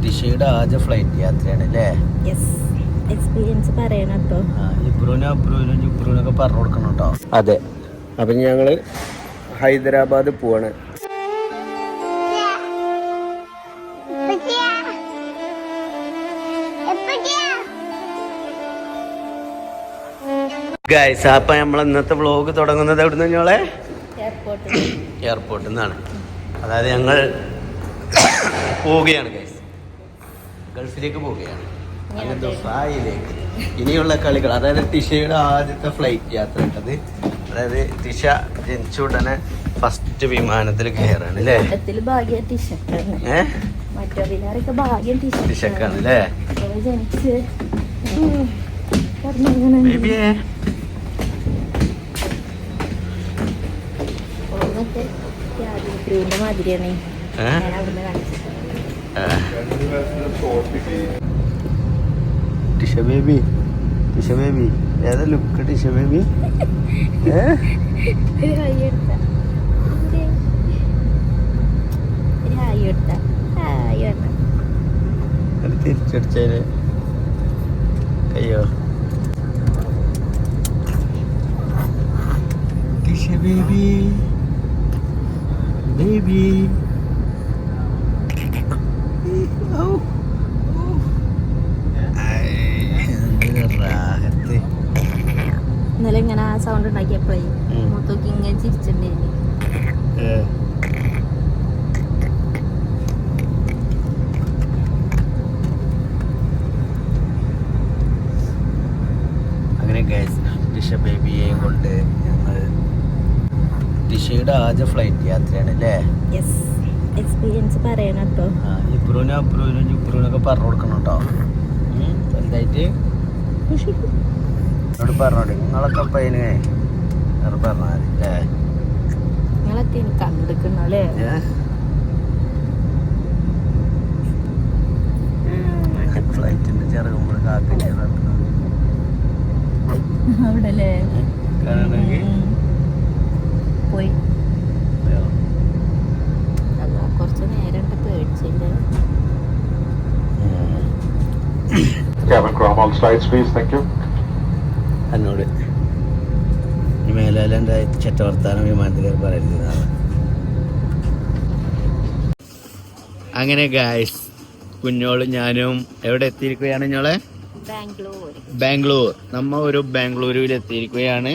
ടിഷയുടെ ആദ്യ ഫ്ലൈറ്റ് യാത്രയാണ് അല്ലേ? എക്സ്പീരിയൻസ് പറയണം കേട്ടോ. ഇബ്രൂനൊക്കെ പറഞ്ഞു കൊടുക്കണം കേട്ടോ. അതെ, അപ്പം ഞങ്ങള് ഹൈദരാബാദ് പോവാണ്. ഗൈസ്, അപ്പം നമ്മൾ ഇന്നത്തെ വ്ളോഗ് തുടങ്ങുന്നത് എവിടുന്ന് ഞങ്ങളെ എയർപോർട്ടിൽ നിന്നാണ്. അതായത് ഞങ്ങൾ പോവുകയാണ് ഗൈസ്, ഗൾഫിലേക്ക് പോവുകയാണ്, അങ്ങനെ ദുബായിലേക്ക്. ഇനിയുള്ള കളികൾ, അതായത് ടിഷയുടെ ആദ്യത്തെ ഫ്ലൈറ്റ് യാത്ര ഉണ്ടത്. അതായത് ടിഷ ജനിച്ച ഉടനെ ഫസ്റ്റ് വിമാനത്തിൽ കയറാണ് അല്ലേ? ടിഷക്കാണ് അല്ലേ? ബേബിയേ ടിഷ ബേബി, ടിഷ ബേബി ഏതാ ലുക്ക് ടിഷ ബേബി? തിരിച്ചടിച്ചതിന് കയ്യോ? ടിഷ ബേബി, ബേബി ഇന്നലെ ഇങ്ങനെ ആ സൗണ്ട് ഉണ്ടാക്കിയപ്പോഴേ മൊത്തം ഇങ്ങനെ ചിരിച്ചിട്ടുണ്ടായിരുന്നു. അങ്ങനെ ഗൈസ്, ടിഷ ബേബിയെയും കൊണ്ട് ഞങ്ങൾ ടിഷയുടെ ആദ്യ ഫ്ലൈറ്റ് യാത്രയാണ് അല്ലേ? എക്സ്പീരിയൻസ് പറയണം കേട്ടോ. ഇബ്രൂനൊക്കെ പറഞ്ഞു കൊടുക്കണം കേട്ടോ. എന്തായിട്ട് എന്നോട് പറഞ്ഞോട്ടെ, നിങ്ങളൊക്കെ അപ്പം അതിന് പറഞ്ഞാൽ അല്ലേ? നിങ്ങളൊക്കെ കണ്ടെടുക്കണല്ലേ? ഫ്ലൈറ്റിന്റെ ചെറുകുമ്പോൾ കാക്കില്ലേ അവിടെ പോയി കുറച്ച് നേരം പേടിച്ചില്ല. എന്നോട് ഈ മേലാല എന്താ ചെറ്റവർത്താനം വിമാനത്തിൽ പറയുന്നതാണ്. അങ്ങനെ ഗായ്സ്, കുഞ്ഞോളും ഞാനും എവിടെ എത്തിയിരിക്കുകയാണ്? ഞങ്ങളെ ബാംഗ്ലൂർ. നമ്മ ഒരു ബാംഗ്ലൂരിൽ എത്തിയിരിക്കുകയാണ്.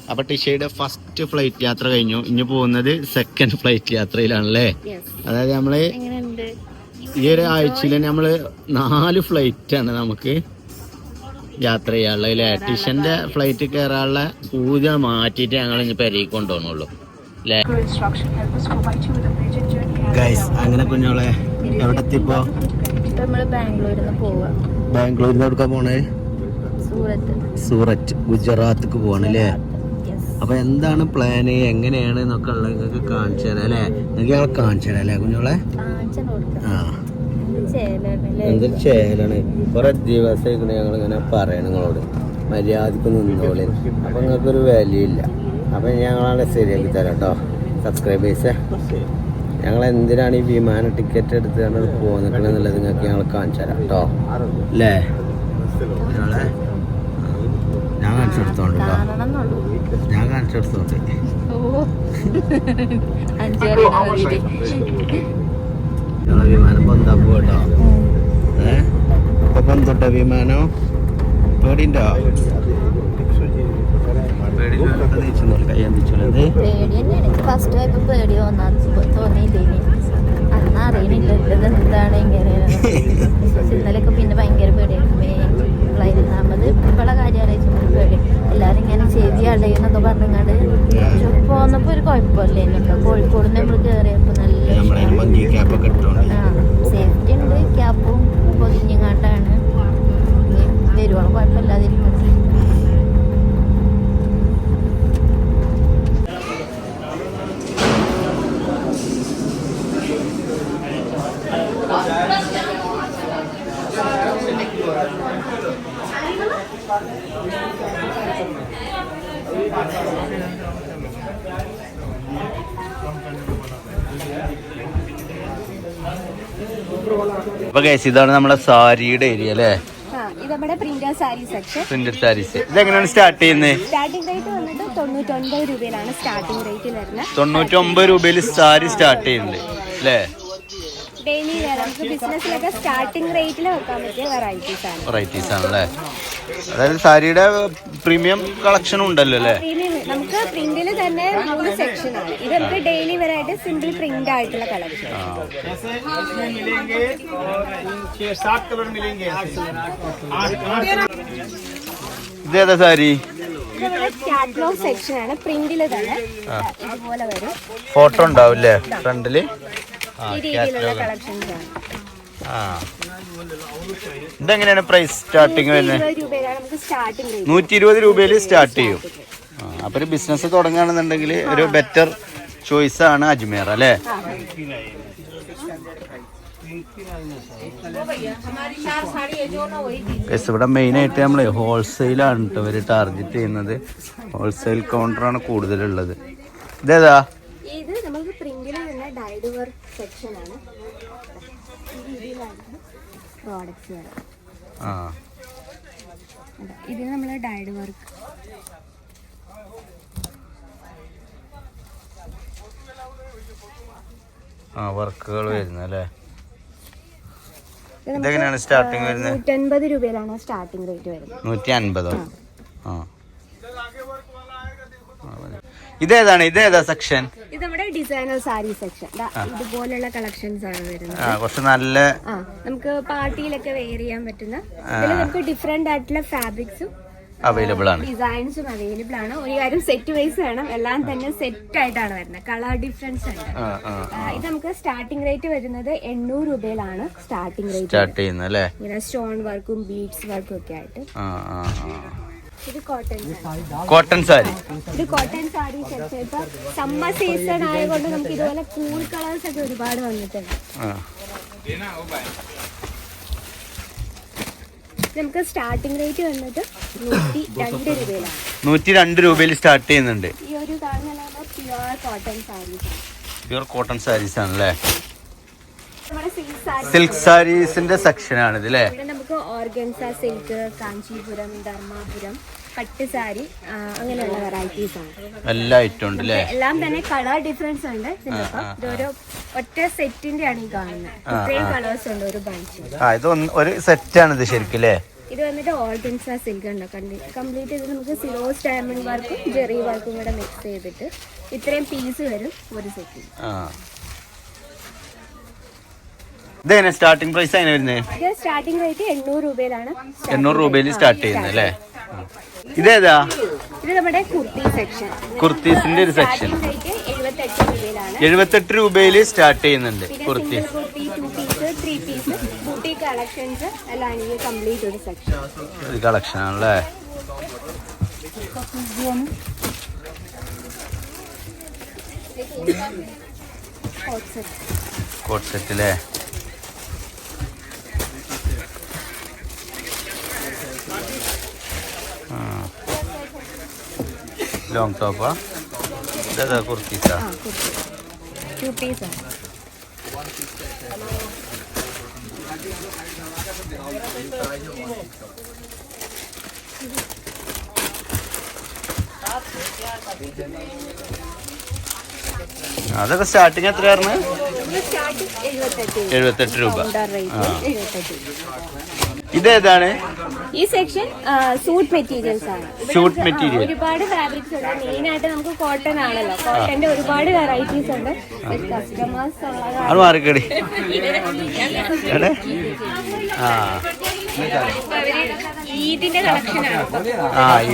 അപ്പൊ ടിഷയുടെ ഫസ്റ്റ് ഫ്ലൈറ്റ് യാത്ര കഴിഞ്ഞു. ഇനി പോകുന്നത് സെക്കൻഡ് ഫ്ലൈറ്റ് യാത്രയിലാണല്ലേ? അതായത് നമ്മള് ഈ ഒരു ആഴ്ചയിൽ നമ്മള് 4 ഫ്ലൈറ്റാണ് നമുക്ക് യാത്ര ചെയ്യാനുള്ളത് അല്ലേ? ടിഷന്റെ ഫ്ലൈറ്റ് കയറാനുള്ള പൂജ മാറ്റിയിട്ട് ഞങ്ങൾ ഇനി പെരേക്ക് കൊണ്ടുപോകണുള്ളൂ അല്ലേ ഗൈസ്? അങ്ങനെ കുഞ്ഞോളെ എവിടെ എത്തിപ്പോ? ബാംഗ്ലൂരിൽ നിന്ന് എവിടെക്കാ പോണേ? സൂററ്റ്, ഗുജറാത്തിക്ക് പോവാണല്ലേ? അപ്പൊ എന്താണ് പ്ലാന്, എങ്ങനെയാണ് എന്നൊക്കെ ഉള്ളത് നിങ്ങൾക്ക് കാണിച്ചു തരാം അല്ലേ? നിങ്ങൾക്ക് ഞങ്ങൾ കാണിച്ചു തരാം അല്ലേ കുഞ്ഞോളെ? ആ, എന്തൊരു ചേലാണ്. കുറെ ദിവസമായിരിക്കും ഞങ്ങളിങ്ങനെ പറയണം നിങ്ങളോട് മര്യാദക്ക് നിന്നോളി. അപ്പൊ നിങ്ങൾക്കൊരു വാല്യൂ ഇല്ല. അപ്പൊ ഞങ്ങളാണ് ശരിയാക്കി തരാം കേട്ടോ സബ്സ്ക്രൈബേഴ്സേ. ഞങ്ങൾ എന്തിനാണ് ഈ വിമാന ടിക്കറ്റ് എടുത്ത് പോന്നിട്ടുള്ളത് നിങ്ങൾക്ക് ഞങ്ങൾ കാണിച്ചു തരാം കേട്ടോ അല്ലേ? ഞങ്ങളെ ഞാൻ കാണിച്ചു കൊടുത്തോണ്ട് കേട്ടോ, ഞാൻ കാണിച്ചു കൊടുത്തോണ്ട്. ഞങ്ങളെ വിമാനം പൊന്താ പോട്ടോ. ഇപ്പൊ പൊന്തോട്ടോ വിമാനം? പേടിണ്ടോ? ഫസ്റ്റ് ആയപ്പോ പേടി തോന്നിയില്ലേ? അന്ന് അറിയണില്ല എന്താണ് എങ്ങനെയാണ്. ഇന്നലെയൊക്കെ പിന്നെ ഭയങ്കര പേടിയായിരുന്നു. രണ്ടാമത് ഇപ്പോഴുള്ള കാര്യം അറിയിച്ചപ്പോൾ പേടി. എല്ലാരും ഇങ്ങനെ ചെവി അടയുന്നൊക്കെ പറഞ്ഞങ്ങാണ്ട് പോന്നപ്പോ ഒരു കുഴപ്പമില്ല. കേട്ടോ കോഴിക്കോട് നമ്മൾ കയറിയപ്പോ നല്ല സേഫ്റ്റി ഉണ്ട്. ക്യാപ്പും പൊതിഞ്ഞങ്ങാണ്ടാണ് വരുവോളം കുഴപ്പമില്ലാതിരിക്കുന്നത്. അപ്പൊ ഗൈസ് ഇതാണ് നമ്മുടെ സാരിയുടെ ഏരിയ അല്ലേ? ഇത് നമ്മുടെ printed sari section. Printed saris ഇതെങ്ങനെയാണ് സ്റ്റാർട്ട് ചെയ്യുന്നത്? സ്റ്റാർട്ടിംഗ് റേറ്റ് വന്നിട്ട് 99 രൂപയിലാണ് സ്റ്റാർട്ടിംഗ് റേറ്റ് വരുന്നത്. 99 രൂപയിൽ സാരി സ്റ്റാർട്ട് ചെയ്യുന്നുണ്ട് അല്ലേ? ഡെയിലി നമുക്ക് ബിസിനസ്സിലൊക്കെ സ്റ്റാർട്ടിംഗ് റേറ്റിൽ വെക്കാൻ പറ്റിയ വെറൈറ്റീസ് ആണല്ലേ? അതായത് സാരിയുടെ പ്രീമിയം കളക്ഷൻ ഉണ്ടല്ലോ അല്ലേ? നമുക്ക് പ്രിന്റിൽ തന്നെ 3 സെക്ഷനാണ്. ഇത് നമുക്ക് ഡെയിലി വെറൈറ്റി സിമ്പിൾ പ്രിന്റ് ആയിട്ടുള്ള കളക്ഷൻ. ഇതേതാ സാരി? കാറ്റലോഗ് സെക്ഷൻ ആണ്. പ്രിന്റിൽ തന്നെ ഇതുപോലെ വരും. ഫോട്ടോ ഉണ്ടാവില്ലേ ഫ്രണ്ടില്? ഈ രീതിയിലുള്ള കളക്ഷൻസ് ആണ്. ഇതെങ്ങനെയാണ് പ്രൈസ് സ്റ്റാർട്ടിങ് വരുന്നത്? 120 രൂപയിൽ സ്റ്റാർട്ട് ചെയ്യും. അപ്പൊ ഒരു ബിസിനസ് തുടങ്ങുകയാണെന്നുണ്ടെങ്കിൽ ഒരു ബെറ്റർ ചോയ്സ് ആണ് അജ്മീർ അല്ലേ? ഇവിടെ മെയിൻ ആയിട്ട് നമ്മള് ഹോൾസെയിലാണ് കേട്ടോ ഇവര് ടാർഗറ്റ് ചെയ്യുന്നത്. ഹോൾസെയിൽ കൗണ്ടറാണ് കൂടുതലുള്ളത്. ഇതേതാ? ഇത് നമുക്ക് പ്രിന്റിൽ തന്നെ ഡൈഡ് വർക്ക് സെക്ഷൻ ആണ്. പ്രോഡക്ട്സ് ഇത് നമ്മൾ ഡൈഡ് വർക്ക് വർക്കുകൾ വരുന്നത് അല്ലേ? ഇതെങ്ങനെയാണ് സ്റ്റാർട്ടിങ് വരുന്നത്? 150 രൂപയിലാണ് സ്റ്റാർട്ടിംഗ് റേറ്റ് വരുന്നത്. 150. ഇതേതാ സെക്ഷൻ? ഇത് നമ്മുടെ ഡിസൈനർ സാരി സെക്ഷൻ. ഇതുപോലുള്ള കളക്ഷൻസ് ആണ് വരുന്നത്. കുറച്ച് നല്ല നമുക്ക് പാർട്ടിയിലൊക്കെ വെയർ ചെയ്യാൻ പറ്റുന്ന ഇതിൽ നമുക്ക് ഡിഫറെന്റ് ആയിട്ടുള്ള ഫാബ്രിക്സും അവൈലബിൾ ആണ്, ഡിസൈൻസും അവൈലബിൾ ആണ്. ഒരു കാര്യം സെറ്റ് വൈസ് വേണം, എല്ലാം തന്നെ സെറ്റ് ആയിട്ടാണ് വരുന്നത്. കളർ ഡിഫറൻസ് ഉണ്ട്. ഇത് നമുക്ക് സ്റ്റാർട്ടിംഗ് റേറ്റ് വരുന്നത് 800 രൂപയിലാണ് സ്റ്റാർട്ടിംഗ് റേറ്റ് സ്റ്റാർട്ട് ചെയ്യുന്നത് അല്ലേ? ഇങ്ങനെ സ്റ്റോൺ വർക്കും ബീഡ്സ് വർക്കും ഒക്കെ ആയിട്ട്. ഇത് കോട്ടൺ സാരി. ഇത് കോട്ടൺ സാരി സെക്ഷൻ. ഇപ്പൊ സമ്മർ സീസൺ ആയതുകൊണ്ട് നമുക്ക് ഇതുപോലെ കൂൾ കളേഴ്സ് ഒക്കെ ഒരുപാട് വന്നിട്ടുണ്ട്. നമുക്ക് സ്റ്റാർട്ടിംഗ് റേറ്റ് വന്നിട്ട് 102 രൂപയിലാണ്. 102 രൂപയിൽ സ്റ്റാർട്ട് ചെയ്യുന്നുണ്ട്. ഈ ഒരു കാണുന്ന pure cotton saris. Pure cotton saris ആണല്ലേ? നമ്മുടെ സിൽക്ക് സാരീസിന്റെ സെക്ഷൻ ആണ് ഇത് അല്ലേ? ഇവിടെ നമുക്ക് ഓർഗൻസ സിൽക്ക്, കാഞ്ചീപുരം, ധർമാപുരം, പട്ട് സാരി, അങ്ങനെയുള്ള വെറൈറ്റീസ് ആണ്. എല്ലാ ഐറ്റം ഉണ്ട് അല്ലേ? എല്ലാം തന്നെ കളർ ഡിഫറൻസ് ഉണ്ട്. ഇതൊരു ഒറ്റ സെറ്റിന്റെ ആണ് ഈ കാണുന്നത്. ഇത്രയും കളേഴ്സ് ഉണ്ട് ഒരു ബഞ്ച്. ഇത് ഒരു സെറ്റ് ആണ് ഇത് ശരിക്കും അല്ലേ? ഇത് വന്നിട്ട് ഓർഗൻസ സിൽക്ക് ഉണ്ട്. കംപ്ലീറ്റ് ചെയ്ത് നമുക്ക് സിറോസ് ഡയമണ്ട് വർക്കും ജെറി വർക്കും കൂടെ മിക്സ് ചെയ്തിട്ട് ഇത്രയും പീസ് വരും ഒരു സെറ്റിൽ. ഇതെങ്ങനെ സ്റ്റാർട്ടിംഗ് പ്രൈസ് ആണ് വരുന്നത്? ഇത് സ്റ്റാർട്ടിംഗ് റേറ്റ് 800 രൂപയിലാണ്. 800 രൂപയിൽ സ്റ്റാർട്ട് ചെയ്യുന്നത് അല്ലേ? ഇതേതാ? ഇത് നമ്മുടെ കുർത്തി സെക്ഷൻ. കുർത്തീസിന്റെ ഒരു സെക്ഷൻ 78 രൂപയിലാണ്. 78 രൂപയിൽ സ്റ്റാർട്ട് ചെയ്യുന്നുണ്ട് kurti. 2 piece 3 piece kurti collections എല്ലാം ഈ കംപ്ലീറ്റ് ഒരു സെക്ഷൻ. ഒരു കളക്ഷൻ ആണല്ലേ? കോട്ട് സെറ്റ് അല്ലേ? ലോങ് ടോപ്പാ? ഇതാ കുർത്തീസാ? 2 പീസ്. അതൊക്കെ സ്റ്റാർട്ടിങ് എത്രയായിരുന്നു? 78 രൂപ. ഇതേതാണ്? ഈ സെക്ഷൻ സൂട്ട് മെറ്റീരിയൽസ് ആണ്. സൂട്ട് മെറ്റീരിയൽ ഒരുപാട് ഫാബ്രിക്സ് ഉണ്ട്. മെയിൻ ആയിട്ട് നമുക്ക് കോട്ടൺ ആണല്ലോ. കോട്ടന്റെ ഒരുപാട് വെറൈറ്റീസ് ഉണ്ട്. കസ്റ്റമേഴ്സ് അത് മാറിക്കടി. ഈദിന്റെ കളക്ഷൻ ആണ്.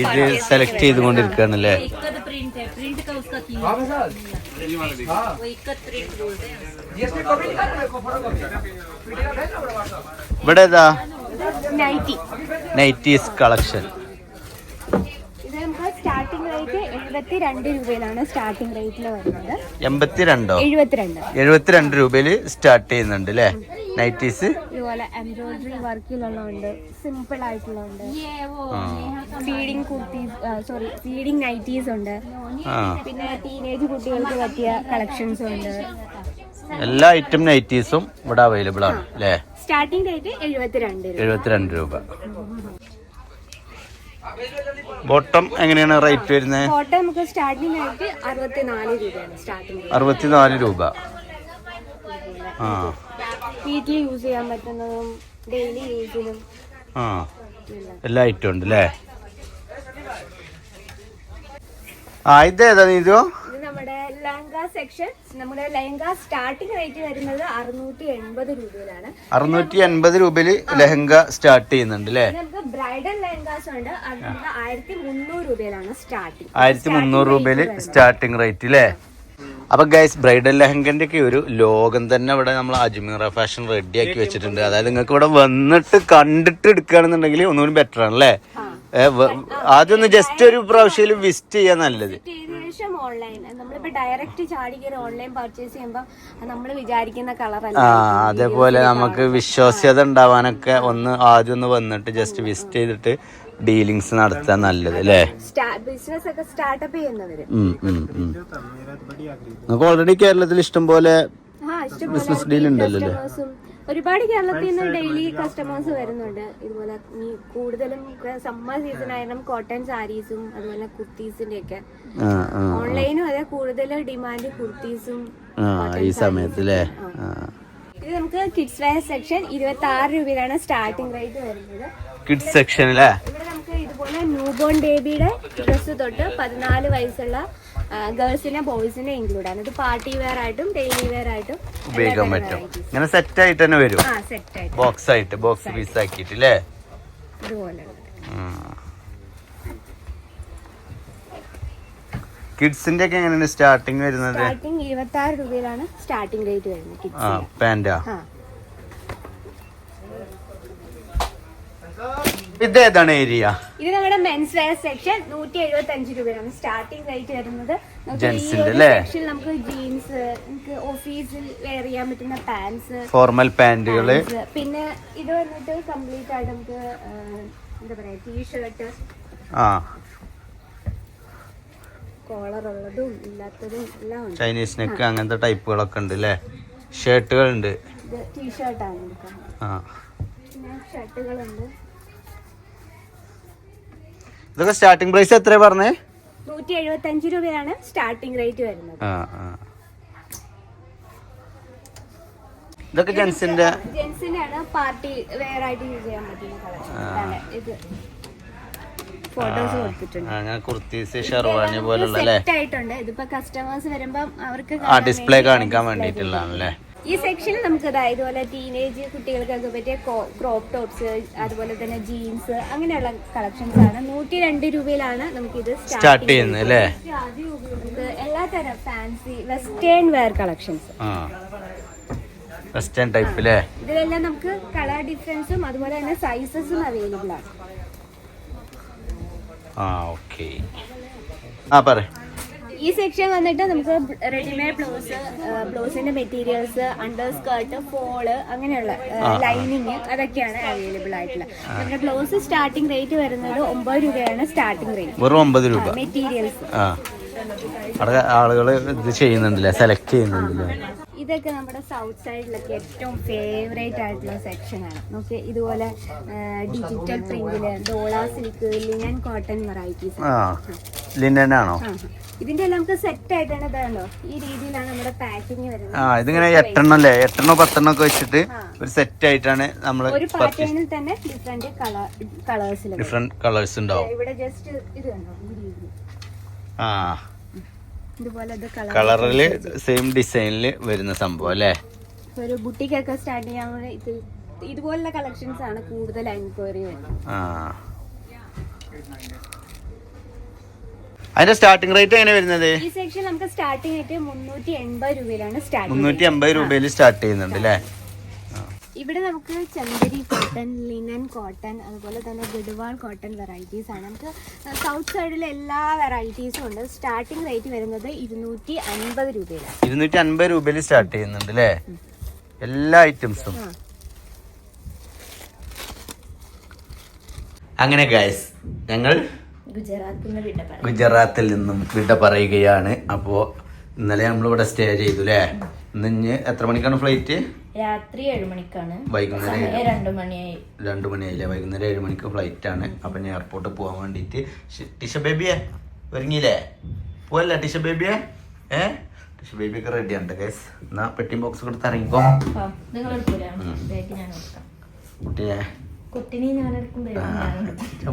ഇത് സെലക്ട് ചെയ്തുകൊണ്ടിരിക്കുകയാണല്ലേ? ഇവിടെ ഏതാ? Nighties collection. ഇത് നമുക്ക് സ്റ്റാർട്ടിംഗ് റേറ്റ് 72 രൂപയിലാണ് സ്റ്റാർട്ടിംഗ് റേറ്റിൽ വരുന്നത്. 72 രൂപയിൽ സ്റ്റാർട്ട് ചെയ്യുന്നുണ്ട് അല്ലേ നൈറ്റീസ്? ഇതുപോലെ എംബ്രോയിഡറി വർക്കിലുള്ളതുണ്ട്, സിമ്പിൾ ആയിട്ടുള്ളതുണ്ട്, ഫീഡിങ് കുർത്തീസ്, ഫീഡിങ് നൈറ്റീസ് ഉണ്ട്. പിന്നെ ടീനേജ് കുട്ടികൾക്ക് പറ്റിയ കളക്ഷൻസ് ഉണ്ട്. എല്ലാ ഐറ്റം നൈറ്റീസും ഇവിടെ അവൈലബിൾ ആണ് അല്ലേ? സ്റ്റാർട്ടിംഗ് റേറ്റ് 72 രൂപ. ബോട്ടം എങ്ങനെയാണ് റേറ്റ് വരുന്നത്? ബോട്ടം നമുക്ക് സ്റ്റാർട്ടിംഗ് റേറ്റ് 64 രൂപയാണ്. സ്റ്റാർട്ടിംഗ് 64 രൂപ. ആ വീട്ടിൽ യൂസ് ചെയ്യാൻ പറ്റുന്നതും ഡെയിലി യൂസിനും എല്ലാ ഐറ്റം ഉണ്ട് അല്ലേ? ഇതേതാ നീതോ? ഇത് നമ്മുടെ ലഹങ്ക സെക്ഷൻ. നമ്മുടെ ലഹങ്ക സ്റ്റാർട്ടിംഗ് റേറ്റ് വരുന്നത് 680 രൂപയിലാണ്. 680 രൂപയില് ലെഹങ്ക സ്റ്റാർട്ട് ചെയ്യുന്നുണ്ട് അല്ലേ? നമുക്ക് ബ്രൈഡൽ ലെഹങ്കാസ് ഉണ്ട്. അത് നമുക്ക് 1300 രൂപയിലാണ് സ്റ്റാർട്ടിംഗ്. 1300 രൂപയില് സ്റ്റാർട്ടിംഗ് റേറ്റ് അല്ലേ? അപ്പൊ ഗൈസ്, ബ്രൈഡൽ ലെഹങ്കന്റെ ഒക്കെ ഒരു ലോകം തന്നെ ഇവിടെ നമ്മൾ അജ്മീറ ഫാഷൻ റെഡി ആക്കി വെച്ചിട്ടുണ്ട്. അതായത് നിങ്ങൾക്ക് ഇവിടെ വന്നിട്ട് കണ്ടിട്ട് എടുക്കുകയാണെന്നുണ്ടെങ്കിൽ ഒന്നുകൂടി ബെറ്റർ ആണല്ലേ? ആദ്യം ഒന്ന് ജസ്റ്റ് ഒരു പ്രാവശ്യം വിസിറ്റ് ചെയ്യാൻ നല്ലത്. ശേഷം ഓൺലൈൻ നമ്മളിപ്പോ ഡയറക്റ്റ് ചാടി കയറി ഓൺലൈൻ പർച്ചേസ് ചെയ്യുമ്പോൾ നമ്മൾ വിചാരിക്കുന്ന കളർ അല്ല. അതേപോലെ നമുക്ക് വിശ്വാസ്യത ഉണ്ടാവാനൊക്കെ ആദ്യം ഒന്ന് വന്നിട്ട് ജസ്റ്റ് വിസിറ്റ് ചെയ്തിട്ട് ഡീലിങ്സ് നടത്താൻ നല്ലത് അല്ലേ? ബിസിനസ് ഒക്കെ സ്റ്റാർട്ടപ്പ് ചെയ്യുന്നവര്. നമുക്ക് ഓൾറെഡി കേരളത്തിൽ ഇഷ്ടം പോലെ ബിസിനസ് ഡീൽ ഉണ്ടല്ലോ. ഒരുപാട് കേരളത്തിൽ നിന്ന് ഡെയിലി കസ്റ്റമേഴ്സ് വരുന്നുണ്ട്. ഇതുപോലെ കൂടുതലും സമ്മർ സീസൺ ആയിരുന്നു കോട്ടൺ സാരീസും അതുപോലെ കുർത്തീസിന്റെ ഒക്കെ. ഓൺലൈനും അതെ കൂടുതൽ ഡിമാൻഡ് കുർത്തീസും ഈ സമയത്ത് അല്ലേ? ഇത് നമുക്ക് കിഡ്സ് വെയർ സെക്ഷൻ 26 രൂപയിലാണ് സ്റ്റാർട്ടിംഗ് റേറ്റ് വരുന്നത്. കിഡ്സ് സെക്ഷൻ അല്ലേ? ഇവിടെ നമുക്ക് ഇതുപോലെ ന്യൂബോൺ ബേബിയുടെ ഡ്രസ്സ് തൊട്ട് 14 വയസ്സുള്ള ഗേൾസിനെ ബോയ്സിനെ ഇൻക്ലൂഡ് ആണ്. ഇത് പാർട്ടി വെയർ ആയിട്ടും ഡെയിലി വെയർ ആയിട്ടും ഉപയോഗിക്കാൻ പറ്റും. ഇങ്ങനെ സെറ്റ് ആയിട്ട് തന്നെ വരും. ബോക്സ് ആയിട്ട് ബോക്സ് പീസ് ആക്കിയിട്ട് അല്ലേ? ഇതുപോലെ കിഡ്സിന്റെ ഒക്കെ എങ്ങനെയാണ് സ്റ്റാർട്ടിംഗ് വരുന്നത്? സ്റ്റാർട്ടിംഗ് 26 രൂപയിലാണ് സ്റ്റാർട്ടിംഗ് റേറ്റ് വരുന്നത്. പാന്റാ? ഇതേതാണ് ഏരിയ? ഇത് നമ്മുടെ മെൻസ് വെയർ സെക്ഷൻ 175 രൂപയാണ് സ്റ്റാർട്ടിംഗ് റേറ്റ് വരുന്നത്. നമുക്ക് ജീൻസ്, നമുക്ക് ഓഫീസിൽ വെയർ ചെയ്യാൻ പറ്റുന്ന പാന്റ്സ്, ഫോർമൽ പാന്റുകള്, പിന്നെ ഇത് വന്നിട്ട് കംപ്ലീറ്റ് ആയിട്ട് നമുക്ക് എന്താ പറയാ ടീഷർട്ട്, കോളർ ഉള്ളതും ഇല്ലാത്തതും എല്ലാം ഉണ്ട്. ചൈനീസ് നെക്ക് അങ്ങനത്തെ ടൈപ്പുകളൊക്കെ ഉണ്ട് അല്ലേ? ഷർട്ടുകൾ ഉണ്ട്. ഇത് ടീഷർട്ടാണ് പിന്നെ ഷർട്ടുകളുണ്ട്. ഇതൊക്കെ സ്റ്റാർട്ടിംഗ് പ്രൈസ് എത്ര പറഞ്ഞേ? 175 രൂപയാണ് സ്റ്റാർട്ടിംഗ് റേറ്റ് വരുന്നത്. ഇതൊക്കെ ജെൻസിന്റെ ആണ് പാർട്ടി വെയർ ആയിട്ട് യൂസ് ചെയ്യാൻ പറ്റുന്ന കളക്ഷൻ. ഇത് ഫോട്ടോസ് കൊടുത്തിട്ടുണ്ട്. അങ്ങനെ കുർത്തീസ് ഷെർവാണി പോലുള്ള അല്ലേ? സെറ്റ് ആയിട്ടുണ്ട്. ഇതിപ്പോ കസ്റ്റമേഴ്സ് വരുമ്പോൾ അവർക്ക് ഡിസ്പ്ലേ കാണിക്കാൻ വേണ്ടിയിട്ടുള്ളതാണല്ലേ? ഈ സെക്ഷനിൽ നമുക്ക് ഇതുപോലെ ടീനേജ് കുട്ടികൾക്കൊക്കെ പറ്റിയ ക്രോപ്പ് ടോപ്സ്, അതുപോലെ തന്നെ ജീൻസ്, അങ്ങനെയുള്ള കളക്ഷൻസ് ആണ്. 102 രൂപയിലാണ് നമുക്ക് ഇത് സ്റ്റാർട്ട് ചെയ്യുന്നത് അല്ലേ? എല്ലാ തരം fancy western wear collections, western type അല്ലേ? ഇതിലെല്ലാം നമുക്ക് കളർ ഡിഫറൻസും അതുപോലെ തന്നെ സൈസസും അവൈലബിൾ ആണ്. ഓക്കേ. ഈ സെക്ഷൻ വന്നിട്ട് നമുക്ക് റെഡിമെയ്ഡ് ബ്ലൗസിന്റെ മെറ്റീരിയൽസ്, അണ്ടർ സ്കേർട്ട്, ഫോള്, അങ്ങനെയുള്ള ലൈനിങ് അതൊക്കെയാണ് അവൈലബിൾ ആയിട്ടുള്ളത്. നമ്മുടെ ബ്ലൗസ് സ്റ്റാർട്ടിംഗ് റേറ്റ് വരുന്നത് 9 രൂപയാണ് സ്റ്റാർട്ടിംഗ് റേറ്റ്. വെറും 9 രൂപ. മെറ്റീരിയൽസ് ആളുകൾ ഇത് ചെയ്യുന്നുണ്ടല്ലേ, സെലക്ട് ചെയ്യുന്നുണ്ടല്ലേ? ഇതൊക്കെ നമ്മുടെ സൗത്ത് സൈഡിലൊക്കെ ഏറ്റവും ഫേവറേറ്റ് ആയിട്ടുള്ള സെക്ഷനാണ്. നമുക്ക് ഇതുപോലെ ഡിജിറ്റൽ പ്രിന്റില് Dola silk, linen, cotton varieties. Linen ആണോ? ഇതിന്റെ എല്ലാം നമുക്ക് സെറ്റ് ആയിട്ടാണ് ഇതാണോ ഈ രീതിയിലാണ് നമ്മുടെ പാക്കിങ് വരുന്നത്. ഇതിങ്ങനെ 8 അല്ലേ? 8 10 ഒക്കെ വെച്ചിട്ട് ഒരു സെറ്റ് ആയിട്ടാണ് നമ്മൾ ഒരു പാറ്റേണിൽ തന്നെ ഡിഫറെന്റ് കളേഴ്സ് ഉണ്ടാവും. ഇവിടെ ജസ്റ്റ് ഇത് കണ്ടോ ഈ രീതി. ഇതുപോലെ കളറില് സെയിം ഡിസൈനില് വരുന്ന സംഭവം അല്ലേ? ഒരു ബുട്ടിക്കൊക്കെ സ്റ്റാർട്ട് ചെയ്യാൻ ഇതുപോലുള്ള കളക്ഷൻസ് ആണ് കൂടുതൽ എൻക്വയറി വരുന്നത്. അതിന്റെ സ്റ്റാർട്ടിംഗ് റേറ്റ് എങ്ങനെ വരുന്നത്? ഈ സെക്ഷൻ നമുക്ക് സ്റ്റാർട്ടിംഗ് റേറ്റ് 380 രൂപയിലാണ് സ്റ്റാർട്ട്. 380 രൂപയിൽ സ്റ്റാർട്ട് ചെയ്യുന്നുണ്ട് അല്ലേ? ഇവിടെ നമുക്ക് ചന്ദേരി കോട്ടൺ, ലിനൻ കോട്ടൺ, അതുപോലെ തന്നെ ഗഡ്വാൾ കോട്ടൺ വെറൈറ്റീസ് ആണ്. നമുക്ക് സൗത്ത് സൈഡിലെ എല്ലാ വെറൈറ്റീസും ഉണ്ട്. സ്റ്റാർട്ടിംഗ് റേറ്റ് വരുന്നത് 250 രൂപയിലാണ്. 250 രൂപയിൽ സ്റ്റാർട്ട് ചെയ്യുന്നുണ്ട് അല്ലേ? എല്ലാ ഐറ്റംസും. അങ്ങനെ ഗൈസ്, ഞങ്ങൾ ഗുജറാത്തിൽ നിന്നും വിട പറയുകയാണ്. അപ്പോൾ ഇന്നലെ നമ്മളിവിടെ സ്റ്റേ ചെയ്തു അല്ലേ? ഇന്ന് എത്ര മണിക്കാണ് ഫ്ലൈറ്റ്? രാത്രി 7 മണിക്കാണ്. വൈകുന്നേരം 2 മണിയായി. 2 മണിയായില്ലേ? വൈകുന്നേരം 7 മണിക്ക് ഫ്ലൈറ്റ് ആണ്. അപ്പൊ ഞാൻ എയർപോർട്ടിൽ പോകാൻ വേണ്ടിട്ട് ടിഷ ബേബിയെ ഒരുങ്ങിയില്ലേ? പോവല്ലേ ടിഷ ബേബിയെ? ടിഷ ബേബി ഒക്കെ റെഡി ആണ് ഗൈസ്. എന്നാ പെട്ടി ബോക്സ് കൊടുത്ത് ഇറങ്ങിക്കോ. കുട്ടിയെ കുട്ടിനെ ഞാൻ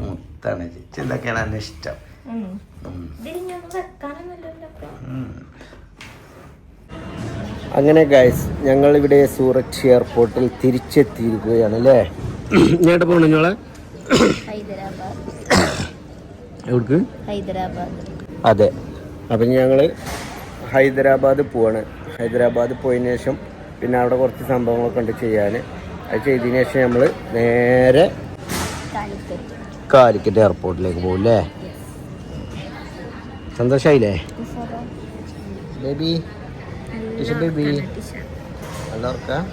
മുത്താണ് ചേച്ചി. എന്തൊക്കെയാണ് എന്നെ ഇഷ്ടം. അങ്ങനെ ഗൈസ് ഞങ്ങൾ ഇവിടെ സൂററ്റ് എയർപോർട്ടിൽ തിരിച്ചെത്തിയിരിക്കുകയാണ് അല്ലേ? ഞാൻ പോകണ ഞങ്ങളെ എവിടേക്ക്? അതെ. അപ്പം ഞങ്ങൾ ഹൈദരാബാദ് പോവാണ്. ഹൈദരാബാദ് പോയതിനു ശേഷം പിന്നെ അവിടെ കുറച്ച് സംഭവങ്ങളൊക്കെ ഉണ്ട് ചെയ്യാൻ. അത് ചെയ്തതിനു ശേഷം നമ്മൾ നേരെ കാലിക്കറ്റ് എയർപോർട്ടിലേക്ക് പോകും അല്ലേ? സന്തോഷമായില്ലേ ബേബി? ബേബി എല്ലാവർക്കും